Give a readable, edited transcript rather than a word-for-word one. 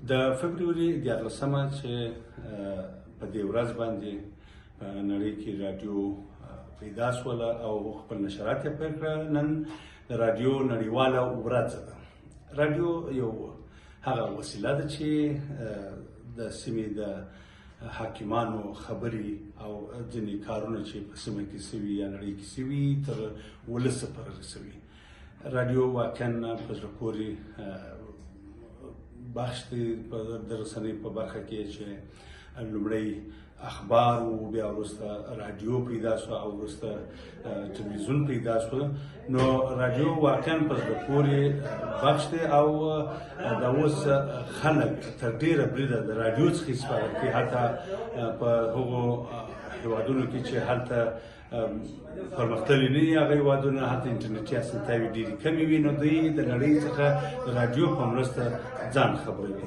د فبرवरी 14مه چې په دې ورځ باندې په نړۍ کې رادیو پیدا شوله او خپل نشرات یې پیل کړل. نن د رادیو نړیواله ورځ ده. رادیو یو هغه وسیله ده چې د سیمې د حاکمانو خبري او ځینې کارونه چې په سیمه کې سوي یا نړۍ کې سوي تر ولس پورې رسوي. رادیو واقعا په زړه پورې بخش دی د رسنۍ په برخه کې چې لومړی اخبار و، بیا وروسته رادیو پیدا شو او وروسته تلویزیون پیدا شو. نو رادیو واقعا په زړه پورې بخش دی او دا اوس خلک تر ډیره بریده د رادیو څخه استفاده کوي، حتی په هغو هیوادونو کې چې هلته پرمختللي نه وي هغه هیوادونه هلته انټرنیټي اسانتیاوې ډېرې کمې وي، نو دوی د نړۍ څخه د رادیو په مرسته ځان خبروي.